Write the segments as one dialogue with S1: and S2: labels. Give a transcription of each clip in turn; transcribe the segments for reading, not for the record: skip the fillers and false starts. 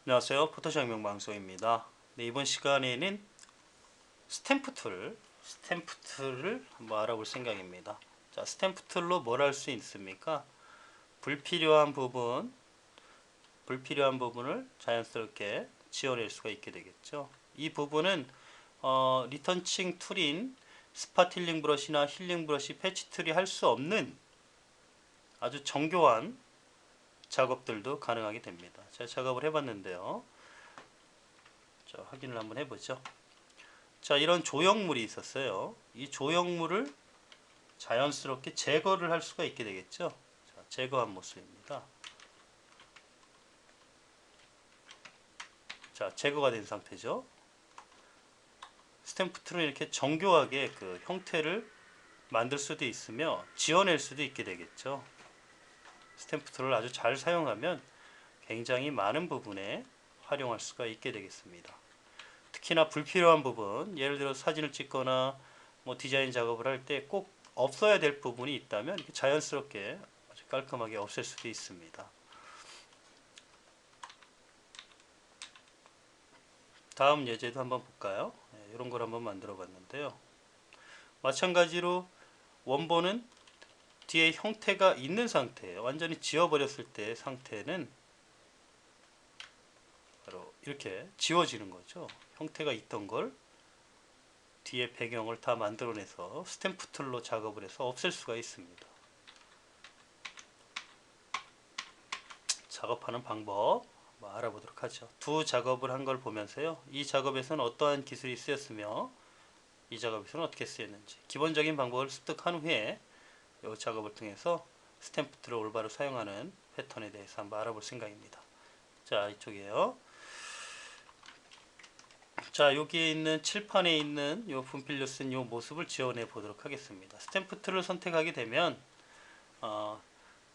S1: 안녕하세요. 포토샵 혁명방송입니다. 네, 이번 시간에는 스탬프 툴을 한번 알아볼 생각입니다. 자, 스탬프 툴로 뭘 할 수 있습니까? 불필요한 부분을 자연스럽게 지워낼 수가 있게 되겠죠. 이 부분은 리턴칭 툴인 스파틸링 브러쉬나 힐링 브러쉬, 패치 툴이 할 수 없는 아주 정교한 작업들도 가능하게 됩니다. 제가 작업을 해봤는데요. 자, 확인을 한번 해보죠. 자, 이런 조형물이 있었어요. 이 조형물을 자연스럽게 제거를 할 수가 있게 되겠죠. 자, 제거한 모습입니다. 자, 제거가 된 상태죠. 스탬프 툴은 이렇게 정교하게 그 형태를 만들 수도 있으며 지워낼 수도 있게 되겠죠. 스탬프 툴을 아주 잘 사용하면 굉장히 많은 부분에 활용할 수가 있게 되겠습니다. 특히나 불필요한 부분, 예를 들어 사진을 찍거나 뭐 디자인 작업을 할 때 꼭 없어야 될 부분이 있다면 이렇게 자연스럽게 아주 깔끔하게 없앨 수도 있습니다. 다음 예제도 한번 볼까요? 네, 이런 걸 한번 만들어 봤는데요. 마찬가지로 원본은 뒤에 형태가 있는 상태예요. 완전히 지워버렸을 때 상태는 바로 이렇게 지워지는 거죠. 형태가 있던 걸 뒤에 배경을 다 만들어내서 스탬프 툴로 작업을 해서 없앨 수가 있습니다. 작업하는 방법 알아보도록 하죠. 두 작업을 한 걸 보면서요. 이 작업에서는 어떠한 기술이 쓰였으며 이 작업에서는 어떻게 쓰였는지 기본적인 방법을 습득한 후에 이 작업을 통해서 스탬프 툴을 올바로 사용하는 패턴에 대해서 한번 알아볼 생각입니다. 자, 이쪽이에요. 자, 여기에 있는 칠판에 있는 요 분필로 쓴 요 모습을 지원해 보도록 하겠습니다. 스탬프 툴을 선택하게 되면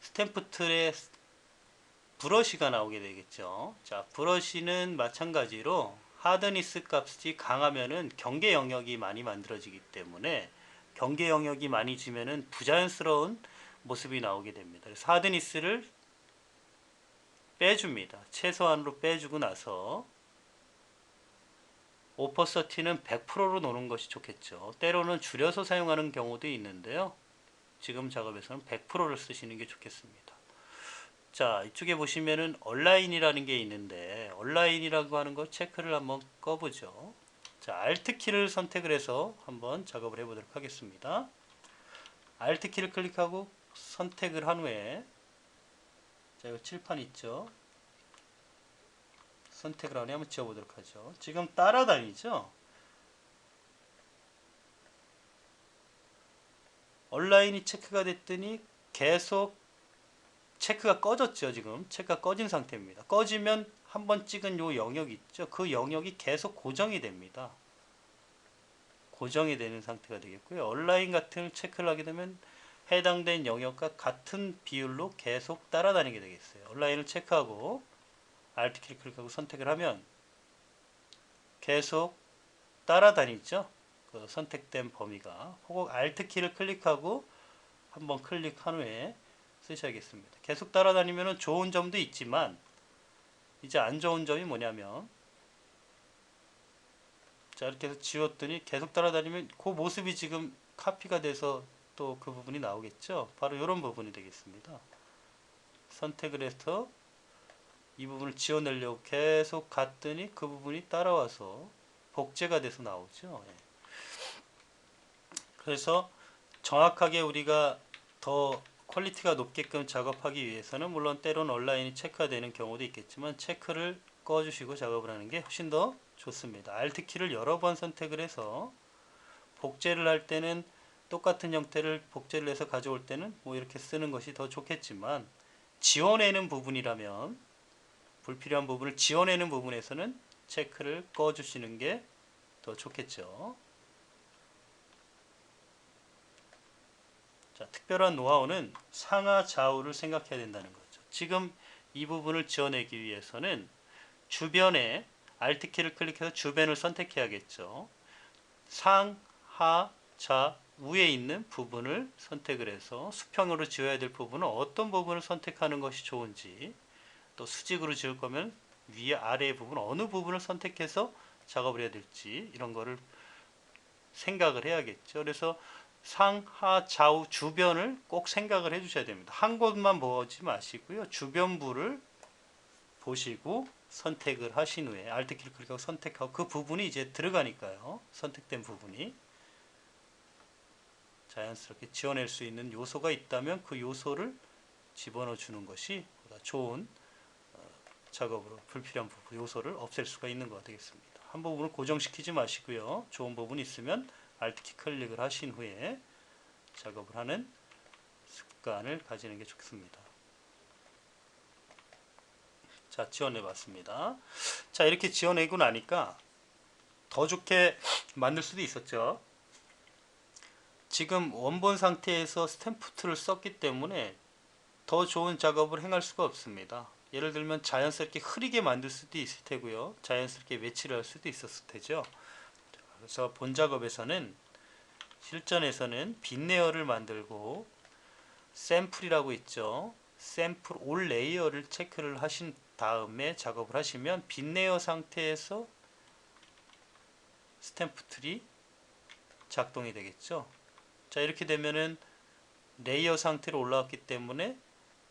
S1: 스탬프 툴의 브러쉬가 나오게 되겠죠. 자, 브러쉬는 마찬가지로 하드니스 값이 강하면은 경계 영역이 많이 만들어지기 때문에 경계 영역이 많이 지면은 부자연스러운 모습이 나오게 됩니다. 그래서 하드니스를 빼줍니다. 최소한으로 빼주고 나서 오퍼서티는 100%로 놓는 것이 좋겠죠. 때로는 줄여서 사용하는 경우도 있는데요. 지금 작업에서는 100%를 쓰시는 게 좋겠습니다. 자, 이쪽에 보시면은 얼라인이라는 게 있는데 얼라인이라고 하는 거 체크를 한번 꺼보죠. 자, Alt 키를 선택을 해서 한번 작업을 해보도록 하겠습니다. Alt 키를 클릭하고 선택을 한 후에 자, 이 칠판 있죠. 선택을 한 후에 한번 지워보도록 하죠. 지금 따라다니죠. 얼라인이 체크가 됐더니 계속 체크가 꺼졌죠. 지금 체크가 꺼진 상태입니다. 꺼지면 한번 찍은 요 영역이 있죠. 그 영역이 계속 고정이 됩니다. 고정이 되는 상태가 되겠고요. 얼라인 같은 체크를 하게 되면 해당된 영역과 같은 비율로 계속 따라다니게 되겠어요. 얼라인을 체크하고 Alt 키를 클릭하고 선택을 하면 계속 따라다니죠. 그 선택된 범위가. 혹은 Alt 키를 클릭하고 한번 클릭한 후에 쓰셔야겠습니다. 계속 따라다니면 좋은 점도 있지만 이제 안 좋은 점이 뭐냐면 자, 이렇게 해서 지웠더니 계속 따라다니면 그 모습이 지금 카피가 돼서 또 그 부분이 나오겠죠. 바로 이런 부분이 되겠습니다. 선택을 해서 이 부분을 지워내려고 계속 갔더니 그 부분이 따라와서 복제가 돼서 나오죠. 예. 그래서 정확하게 우리가 더 퀄리티가 높게끔 작업하기 위해서는 물론 때로는 온라인이 체크가 되는 경우도 있겠지만 체크를 꺼주시고 작업을 하는 게 훨씬 더 좋습니다. Alt 키를 여러 번 선택을 해서 복제를 할 때는 똑같은 형태를 복제를 해서 가져올 때는 뭐 이렇게 쓰는 것이 더 좋겠지만 지워내는 부분이라면 불필요한 부분을 지워내는 부분에서는 체크를 꺼주시는 게 더 좋겠죠. 자, 특별한 노하우는 상하 좌우를 생각해야 된다는 거죠. 지금 이 부분을 지워내기 위해서는 주변에 Alt 키를 클릭해서 주변을 선택해야겠죠. 상, 하, 좌, 우에 있는 부분을 선택을 해서 수평으로 지어야 될 부분은 어떤 부분을 선택하는 것이 좋은지 또 수직으로 지을 거면 위에 아래 부분 어느 부분을 선택해서 작업을 해야 될지 이런 거를 생각을 해야겠죠. 그래서 상하 좌우 주변을 꼭 생각을 해 주셔야 됩니다. 한 곳만 보지 마시고요. 주변부를 보시고 선택을 하신 후에 Alt키를 클릭하고 선택하고 그 부분이 이제 들어가니까요. 선택된 부분이 자연스럽게 지워낼 수 있는 요소가 있다면 그 요소를 집어넣어 주는 것이 보다 좋은 작업으로 불필요한 부분, 요소를 없앨 수가 있는 것 되겠습니다. 한 부분을 고정시키지 마시고요. 좋은 부분이 있으면 Alt키 클릭을 하신 후에 작업을 하는 습관을 가지는 게 좋습니다. 자, 지원해 봤습니다. 자, 이렇게 지원내고 나니까 더 좋게 만들 수도 있었죠. 지금 원본 상태에서 스탬프 툴을 썼기 때문에 더 좋은 작업을 행할 수가 없습니다. 예를 들면 자연스럽게 흐리게 만들 수도 있을 테고요. 자연스럽게 매치를 할 수도 있었을 테죠. 그래서 본 작업에서는 실전에서는 빈 레이어를 만들고 샘플이라고 있죠. 샘플 올 레이어를 체크를 하신 다음에 작업을 하시면 빈 레이어 상태에서 스탬프 툴이 작동이 되겠죠. 자, 이렇게 되면은 레이어 상태로 올라왔기 때문에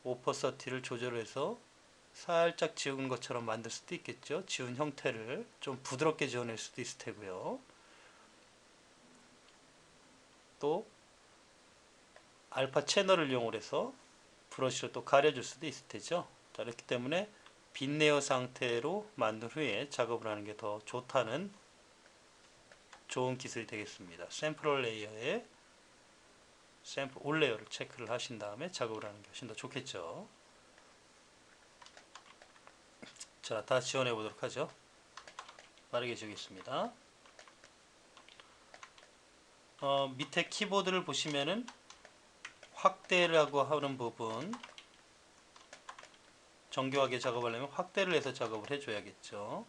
S1: 오퍼서티를 조절해서 살짝 지운 것처럼 만들 수도 있겠죠. 지운 형태를 좀 부드럽게 지어낼 수도 있을 테고요. 또 알파 채널을 이용해서 브러쉬로 또 가려줄 수도 있을 테죠. 자, 이렇기 때문에 빈 레이어 상태로 만든 후에 작업을 하는 게 더 좋다는 좋은 기술이 되겠습니다. 샘플 레이어에 샘플 올 레이어를 체크를 하신 다음에 작업을 하는 게 훨씬 더 좋겠죠. 자, 다 지원해 보도록 하죠. 빠르게 지우겠습니다. 밑에 키보드를 보시면은 확대라고 하는 부분, 정교하게 작업하려면 확대를 해서 작업을 해줘야겠죠.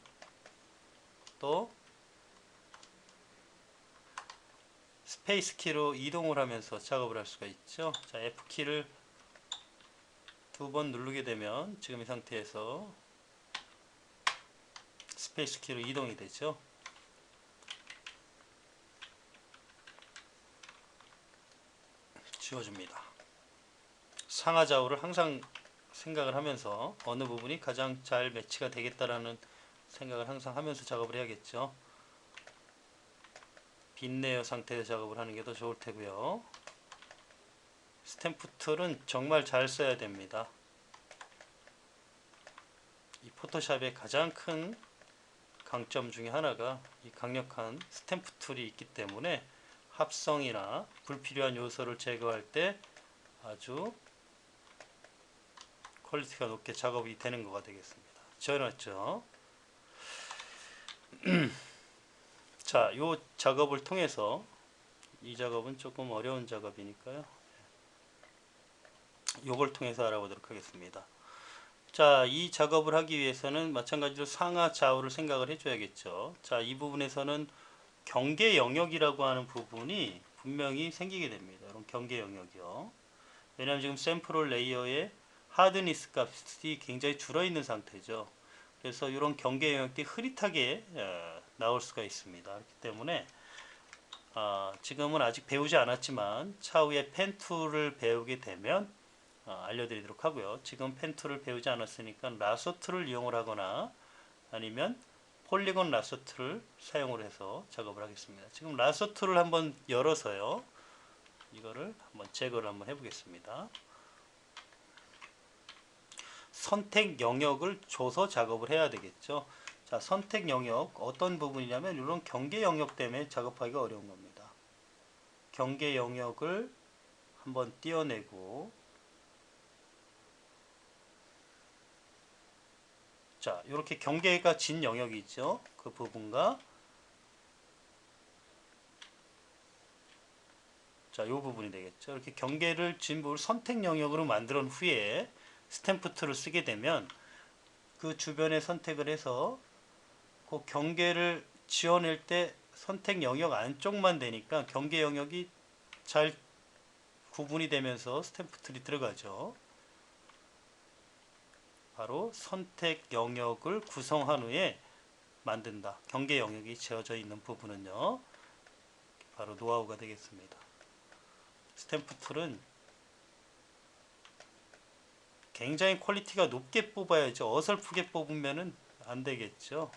S1: 또 스페이스 키로 이동을 하면서 작업을 할 수가 있죠. 자, F키를 두 번 누르게 되면 지금 이 상태에서 스페이스 키로 이동이 되죠. 지워줍니다. 상하 좌우를 항상 생각을 하면서 어느 부분이 가장 잘 매치가 되겠다라는 생각을 항상 하면서 작업을 해야겠죠. 빈 레이어 상태에서 작업을 하는 게 더 좋을 테고요. 스탬프 툴은 정말 잘 써야 됩니다. 이 포토샵의 가장 큰 강점 중에 하나가 이 강력한 스탬프 툴이 있기 때문에 합성이나 불필요한 요소를 제거할 때 아주 퀄리티가 높게 작업이 되는 거가 되겠습니다. 지워놨죠. 자, 이 작업을 통해서 이 작업은 조금 어려운 작업이니까요. 요걸 통해서 알아보도록 하겠습니다. 자, 이 작업을 하기 위해서는 마찬가지로 상하 좌우를 생각을 해줘야겠죠. 자, 이 부분에서는 경계 영역이라고 하는 부분이 분명히 생기게 됩니다. 이런 경계 영역이요. 왜냐하면 지금 샘플 레이어에 하드니스 값이 굉장히 줄어있는 상태죠. 그래서 이런 경계 영역들이 흐릿하게 나올 수가 있습니다. 그렇기 때문에 지금은 아직 배우지 않았지만 차후에 펜 툴을 배우게 되면 알려드리도록 하고요. 지금 펜 툴을 배우지 않았으니까 라소 툴을 이용을 하거나 아니면 폴리곤 라소 툴을 사용을 해서 작업을 하겠습니다. 지금 라소 툴을 한번 열어서요. 이거를 한번 제거를 한번 해보겠습니다. 선택 영역을 줘서 작업을 해야 되겠죠. 자, 선택 영역 어떤 부분이냐면 이런 경계 영역 때문에 작업하기가 어려운 겁니다. 경계 영역을 한번 띄어내고, 자, 이렇게 경계가 진 영역이 있죠. 그 부분과 자, 이 부분이 되겠죠. 이렇게 경계를 진 부분을 선택 영역으로 만든 후에 스탬프 툴을 쓰게 되면 그 주변에 선택을 해서 그 경계를 지워낼 때 선택 영역 안쪽만 되니까 경계 영역이 잘 구분이 되면서 스탬프 툴이 들어가죠. 바로 선택 영역을 구성한 후에 만든다. 경계 영역이 지어져 있는 부분은요, 바로 노하우가 되겠습니다. 스탬프 툴은 굉장히 퀄리티가 높게 뽑아야죠. 어설프게 뽑으면은 안 되겠죠.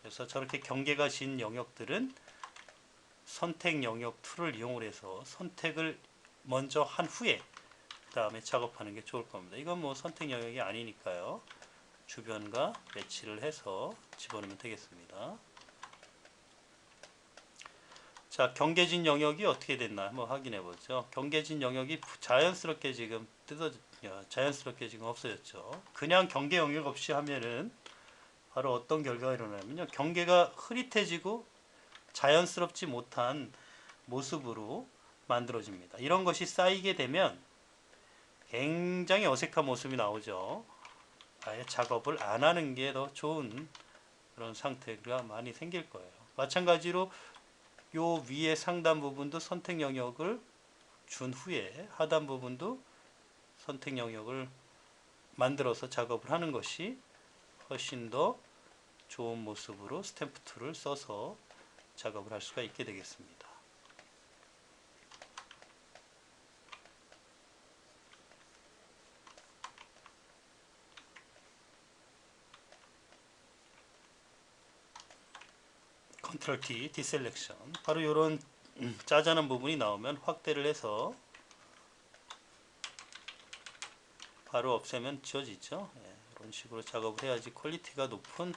S1: 그래서 저렇게 경계가 진 영역들은 선택 영역 툴을 이용해서 선택을 먼저 한 후에 그 다음에 작업하는 게 좋을 겁니다. 이건 뭐 선택 영역이 아니니까요. 주변과 매치를 해서 집어넣으면 되겠습니다. 자, 경계진 영역이 어떻게 됐나 한번 확인해 보죠. 경계진 영역이 자연스럽게 지금 자연스럽게 지금 없어졌죠. 그냥 경계 영역 없이 하면은 바로 어떤 결과가 일어나면요, 경계가 흐릿해지고 자연스럽지 못한 모습으로 만들어집니다. 이런 것이 쌓이게 되면 굉장히 어색한 모습이 나오죠. 아예 작업을 안 하는 게 더 좋은 그런 상태가 많이 생길 거예요. 마찬가지로 요 위에 상단 부분도 선택 영역을 준 후에 하단 부분도 선택 영역을 만들어서 작업을 하는 것이 훨씬 더 좋은 모습으로 스탬프 툴을 써서 작업을 할 수가 있게 되겠습니다. 컨트롤 키 디셀렉션, 바로 이런 짜잔한 부분이 나오면 확대를 해서 바로 없애면 지워지죠. 이런 식으로 작업을 해야지 퀄리티가 높은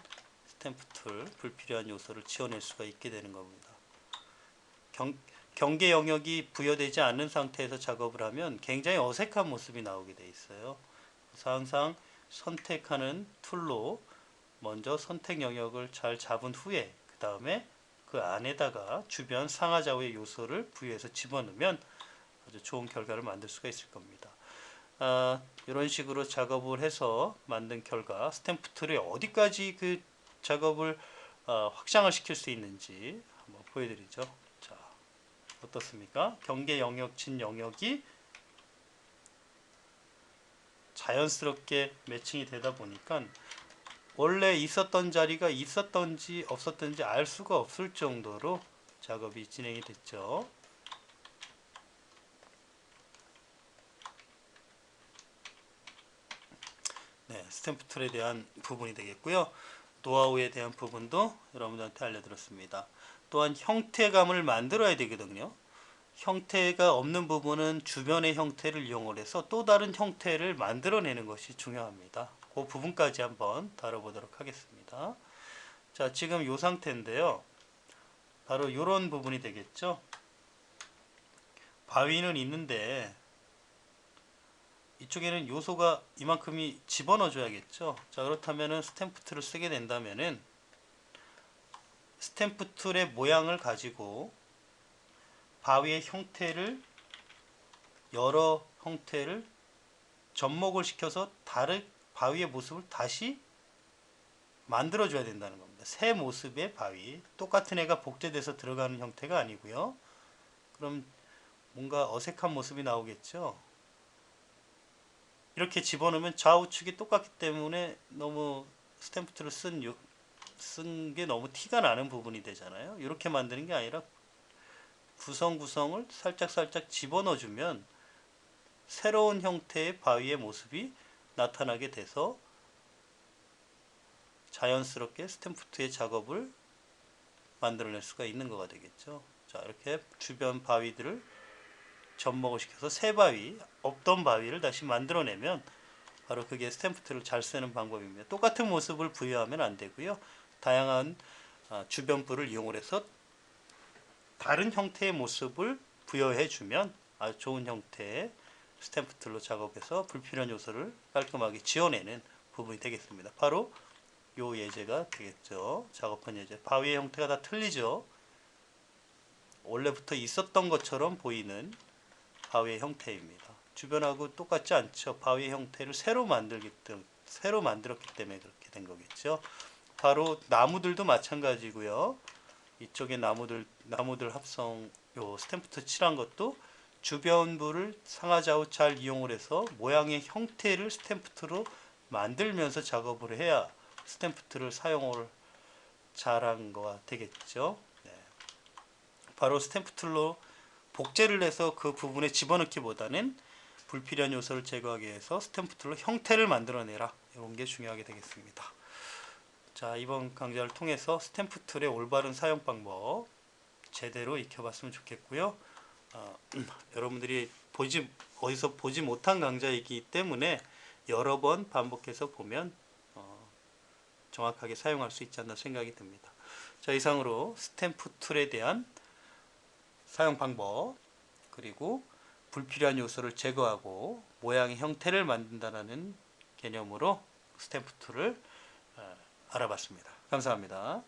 S1: 스탬프 툴, 불필요한 요소를 지워낼 수가 있게 되는 겁니다. 경계 영역이 부여되지 않는 상태에서 작업을 하면 굉장히 어색한 모습이 나오게 돼 있어요. 그래서 항상 선택하는 툴로 먼저 선택 영역을 잘 잡은 후에 그 다음에 그 안에다가 주변 상하좌우의 요소를 부여해서 집어넣으면 아주 좋은 결과를 만들 수가 있을 겁니다. 이런 식으로 작업을 해서 만든 결과 스탬프 툴이 어디까지 그 작업을 확장을 시킬 수 있는지 한번 보여드리죠. 자, 어떻습니까? 경계 영역 진 영역이 자연스럽게 매칭이 되다 보니까 원래 있었던 자리가 있었던지 없었던지 알 수가 없을 정도로 작업이 진행이 됐죠. 네, 스탬프 툴에 대한 부분이 되겠고요. 노하우에 대한 부분도 여러분들한테 알려드렸습니다. 또한 형태감을 만들어야 되거든요. 형태가 없는 부분은 주변의 형태를 이용해서 또 다른 형태를 만들어내는 것이 중요합니다. 그 부분까지 한번 다뤄보도록 하겠습니다. 자, 지금 이 상태인데요. 바로 이런 부분이 되겠죠. 바위는 있는데 이쪽에는 요소가 이만큼이 집어넣어 줘야겠죠. 자, 그렇다면은 스탬프 툴을 쓰게 된다면은 스탬프 툴의 모양을 가지고 바위의 형태를 여러 형태를 접목을 시켜서 다른 바위의 모습을 다시 만들어 줘야 된다는 겁니다. 새 모습의 바위, 똑같은 애가 복제돼서 들어가는 형태가 아니고요. 그럼 뭔가 어색한 모습이 나오겠죠. 이렇게 집어넣으면 좌우측이 똑같기 때문에 너무 스탬프 툴을 쓴 게 너무 티가 나는 부분이 되잖아요. 이렇게 만드는 게 아니라 구성구성을 살짝살짝 집어넣어주면 새로운 형태의 바위의 모습이 나타나게 돼서 자연스럽게 스탬프 툴의 작업을 만들어낼 수가 있는 거가 되겠죠. 자, 이렇게 주변 바위들을 접목을 시켜서 새 바위, 없던 바위를 다시 만들어내면 바로 그게 스탬프 툴을 잘 쓰는 방법입니다. 똑같은 모습을 부여하면 안 되고요. 다양한 주변부를 이용해서 다른 형태의 모습을 부여해 주면 아주 좋은 형태의 스탬프 툴로 작업해서 불필요한 요소를 깔끔하게 지워내는 부분이 되겠습니다. 바로 요 예제가 되겠죠. 작업한 예제. 바위의 형태가 다 틀리죠. 원래부터 있었던 것처럼 보이는 바위의 형태입니다. 주변하고 똑같지 않죠. 바위의 형태를 새로 만들었기 때문에 그렇게 된 거겠죠. 바로 나무들도 마찬가지고요. 이쪽에 나무들 합성 요 스탬프 툴 칠한 것도 주변부를 상하좌우 잘 이용을 해서 모양의 형태를 스탬프 툴로 만들면서 작업을 해야 스탬프 툴을 사용을 잘한 거가 되겠죠. 네. 바로 스탬프 툴로 복제를 해서 그 부분에 집어넣기보다는 불필요한 요소를 제거하기 위해서 스탬프 툴로 형태를 만들어내라, 이런 게 중요하게 되겠습니다. 자, 이번 강좌를 통해서 스탬프 툴의 올바른 사용 방법 제대로 익혀봤으면 좋겠고요. 여러분들이 어디서 보지 못한 강좌이기 때문에 여러 번 반복해서 보면 정확하게 사용할 수 있지 않나 생각이 듭니다. 자, 이상으로 스탬프 툴에 대한 사용 방법, 그리고 불필요한 요소를 제거하고 모양의 형태를 만든다는 개념으로 스탬프 툴을 알아봤습니다. 감사합니다.